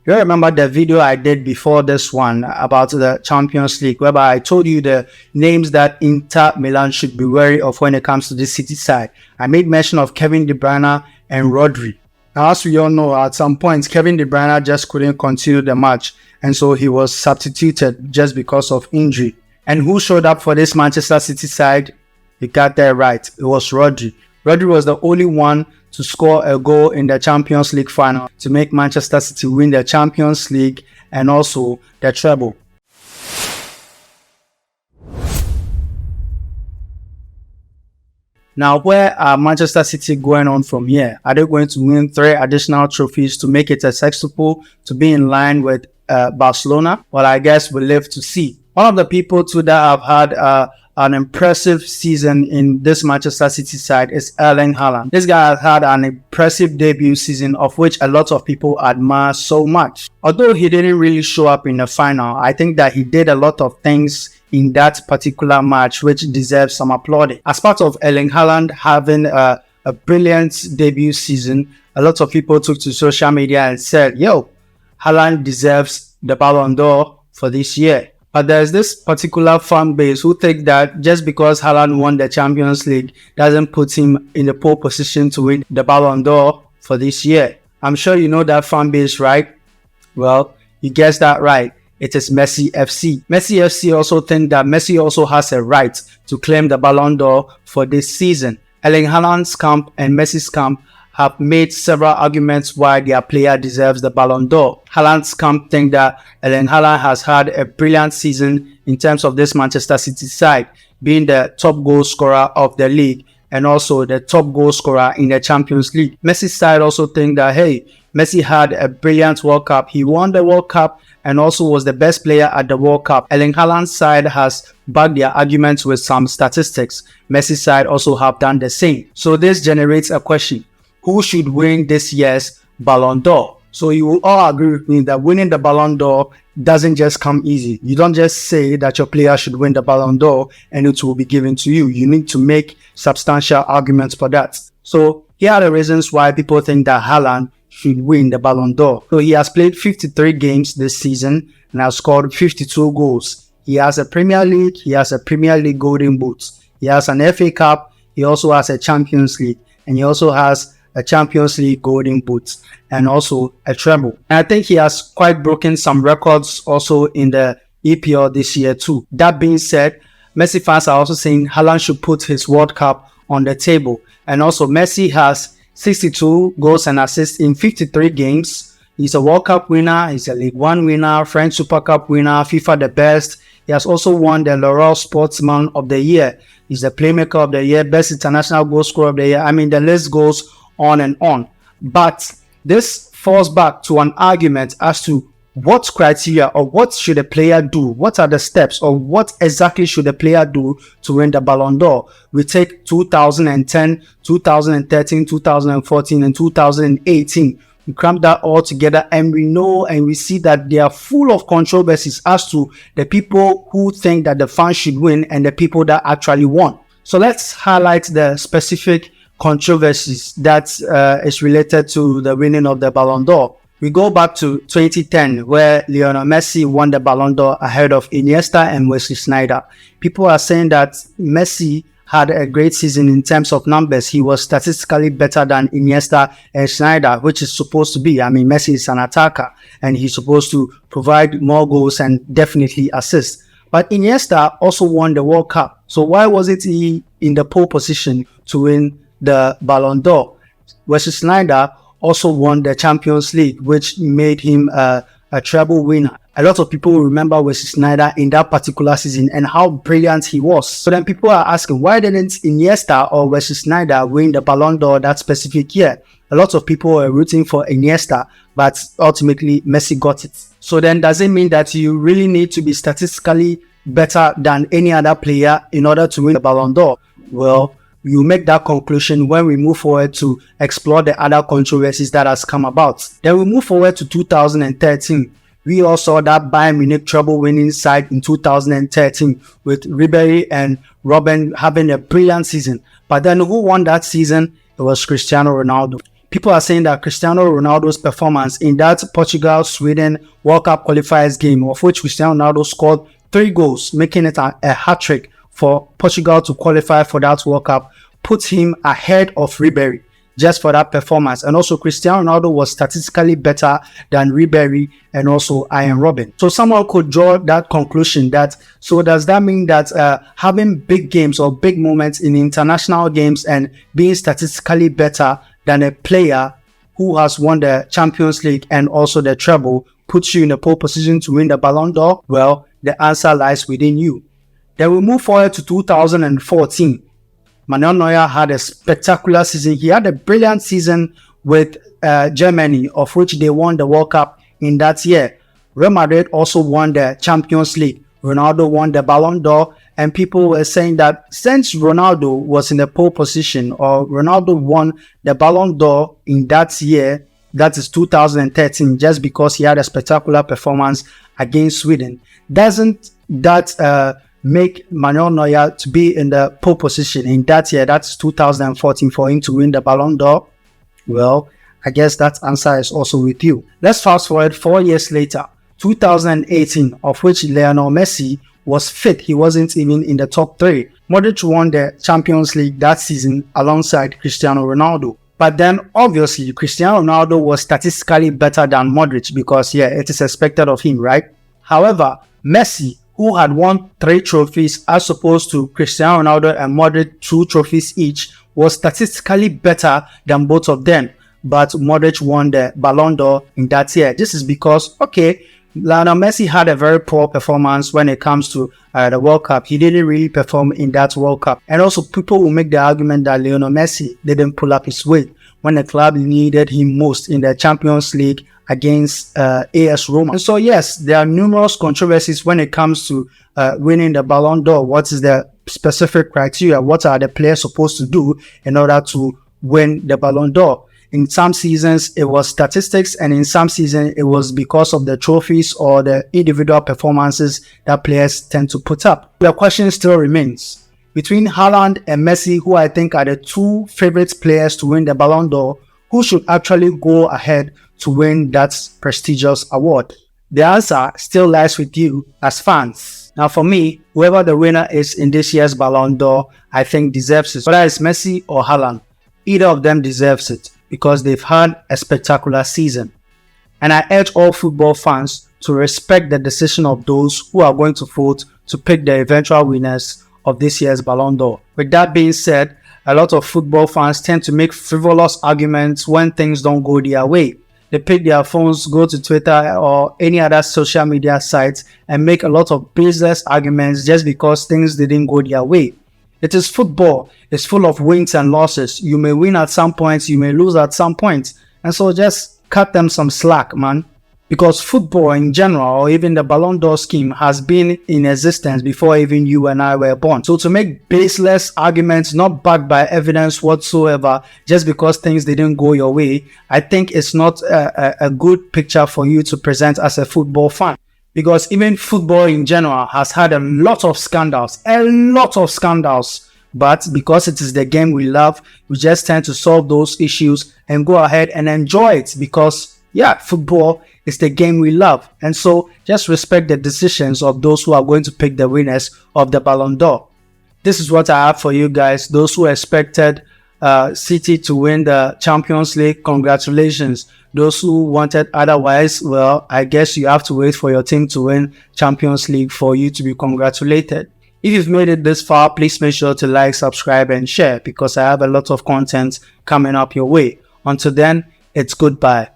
You remember the video I did before this one about the Champions League, whereby I told you the names that Inter Milan should be wary of when it comes to the City side. I made mention of Kevin De Bruyne and Rodri. Now, as we all know, at some points, Kevin De Bruyne just couldn't continue the match, and so he was substituted just because of injury. And who showed up for this Manchester City side? You got that right. It was Rodri. Rodri was the only one to score a goal in the Champions League final to make Manchester City win the Champions League and also the treble. Now, where are Manchester City going on from here? Are they going to win 3 additional trophies to make it a sextuple to be in line with Barcelona? Well, I guess we'll live to see. One of the people too that have had an impressive season in this Manchester City side is Erling Haaland. This guy has had an impressive debut season of which a lot of people admire so much. Although he didn't really show up in the final, I think that he did a lot of things in that particular match which deserves some applauding. As part of Erling Haaland having a brilliant debut season, a lot of people took to social media and said, yo, Haaland deserves the Ballon d'Or for this year. But there's this particular fan base who think that just because Haaland won the Champions League doesn't put him in the pole position to win the Ballon d'Or for this year. I'm sure you know that fan base, right? Well, you guessed that right. It is Messi FC. Messi FC also think that Messi also has a right to claim the Ballon d'Or for this season. Erling Haaland's camp and Messi's camp have made several arguments why their player deserves the Ballon d'Or. Haaland's camp think that Erling Haaland has had a brilliant season in terms of this Manchester City side, being the top goal scorer of the league and also the top goal scorer in the Champions League. Messi's side also think that, hey, Messi had a brilliant World Cup. He won the World Cup and also was the best player at the World Cup. Erling Haaland's side has backed their arguments with some statistics. Messi's side also have done the same. So this generates a question. Who should win this year's Ballon d'Or? So you will all agree with me that winning the Ballon d'Or doesn't just come easy. You don't just say that your player should win the Ballon d'Or and it will be given to you. You need to make substantial arguments for that. So here are the reasons why people think that Haaland should win the Ballon d'Or. So he has played 53 games this season and has scored 52 goals. He has a Premier League. He has a Premier League Golden Boot. He has an FA Cup. He also has a Champions League. And he also has a Champions League Golden Boot and also a treble. And I think he has quite broken some records also in the EPL this year too. That being said, Messi fans are also saying Haaland should put his World Cup on the table. And also Messi has 62 goals and assists in 53 games. He's a World Cup winner. He's a League One winner, French Super Cup winner, FIFA the best. He has also won the L'Oreal Sportsman of the Year. He's the Playmaker of the Year, Best International Goal Scorer of the Year. I mean, the list goes on and on. But this falls back to an argument as to what criteria or what should a player do? What are the steps or what exactly should a player do to win the Ballon d'Or? We take 2010, 2013, 2014 and 2018. We cramp that all together and we know and we see that they are full of controversies as to the people who think that the fans should win and the people that actually won. So let's highlight the specific controversies that is related to the winning of the Ballon d'Or. We go back to 2010 where Lionel Messi won the Ballon d'Or ahead of Iniesta and Wesley Sneijder. People are saying that Messi had a great season in terms of numbers. He was statistically better than Iniesta and Sneijder, which is supposed to be. I mean, Messi is an attacker and he's supposed to provide more goals and definitely assist. But Iniesta also won the World Cup. So why wasn't he in the pole position to win the Ballon d'Or? Wesley Sneijder also won the Champions League, which made him a treble winner. A lot of people will remember Wesley Sneijder in that particular season and how brilliant he was. So then people are asking, why didn't Iniesta or Wesley Sneijder win the Ballon d'Or that specific year? A lot of people were rooting for Iniesta, but ultimately Messi got it. So then does it mean that you really need to be statistically better than any other player in order to win the Ballon d'Or? Well, you make that conclusion when we move forward to explore the other controversies that has come about. Then we move forward to 2013. We all saw that Bayern Munich treble winning side in 2013 with Ribéry and Robben having a brilliant season. But then who won that season? It was Cristiano Ronaldo. people are saying that Cristiano Ronaldo's performance in that Portugal-Sweden World Cup qualifiers game, of which Cristiano Ronaldo scored 3 goals, making it a hat-trick for Portugal to qualify for that World Cup, puts him ahead of Ribéry just for that performance. And also Cristiano Ronaldo was statistically better than Ribéry and also Ian Robin. So someone could draw that conclusion that, so does that mean that having big games or big moments in international games and being statistically better than a player who has won the Champions League and also the treble puts you in a pole position to win the Ballon d'Or? Well, the answer lies within you. Then we move forward to 2014. Manuel Neuer had a spectacular season. He had a brilliant season with Germany, of which they won the World Cup in that year. Real Madrid also won the Champions League. Ronaldo won the Ballon d'Or, and people were saying that since Ronaldo was in the pole position, or Ronaldo won the Ballon d'Or in that year, that is 2013, just because he had a spectacular performance against Sweden, doesn't that make Manuel Neuer to be in the pole position in that year, that's 2014, for him to win the Ballon d'Or? Well, I guess that answer is also with you. Let's fast forward 4 years later, 2018, of which Lionel Messi was fit. He wasn't even in the top 3. Modric won the Champions League that season alongside Cristiano Ronaldo. But then, obviously, Cristiano Ronaldo was statistically better than Modric because, yeah, it is expected of him, right? However, Messi, who had won 3 trophies as opposed to Cristiano Ronaldo and Modric 2 trophies each, was statistically better than both of them. But Modric won the Ballon d'Or in that year. This is because, okay, Lionel Messi had a very poor performance when it comes to the World Cup. He didn't really perform in that World Cup. And also people will make the argument that Lionel Messi didn't pull up his weight when the club needed him most in the Champions League against AS Roma. And so yes, there are numerous controversies when it comes to winning the Ballon d'Or. What is the specific criteria? What are the players supposed to do in order to win the Ballon d'Or? In some seasons, it was statistics, and in some seasons, it was because of the trophies or the individual performances that players tend to put up. The question still remains between Haaland and Messi, who I think are the 2 favorite players to win the Ballon d'Or, who should actually go ahead to win that prestigious award? The answer still lies with you as fans. Now for me, whoever the winner is in this year's Ballon d'Or, I think deserves it. Whether it's Messi or Haaland, either of them deserves it because they've had a spectacular season. And I urge all football fans to respect the decision of those who are going to vote to pick the eventual winners of this year's Ballon d'Or. With that being said, a lot of football fans tend to make frivolous arguments when things don't go their way. They pick their phones, go to Twitter or any other social media sites and make a lot of baseless arguments just because things didn't go their way. It is football. It's full of wins and losses. You may win at some points, you may lose at some points. And so just cut them some slack, man. Because football in general, or even the Ballon d'Or scheme, has been in existence before even you and I were born. So to make baseless arguments not backed by evidence whatsoever, just because things didn't go your way, I think it's not a good picture for you to present as a football fan. Because even football in general has had a lot of scandals. But because it is the game we love, we just tend to solve those issues and go ahead and enjoy it. Because, yeah, football is the game we love. And so just respect the decisions of those who are going to pick the winners of the Ballon d'Or. This is what I have for you guys. Those who expected City to win the Champions League, congratulations. Those who wanted otherwise, well, I guess you have to wait for your team to win Champions League for you to be congratulated. If you've made it this far, please make sure to like, subscribe, and share because I have a lot of content coming up your way. Until then, it's goodbye.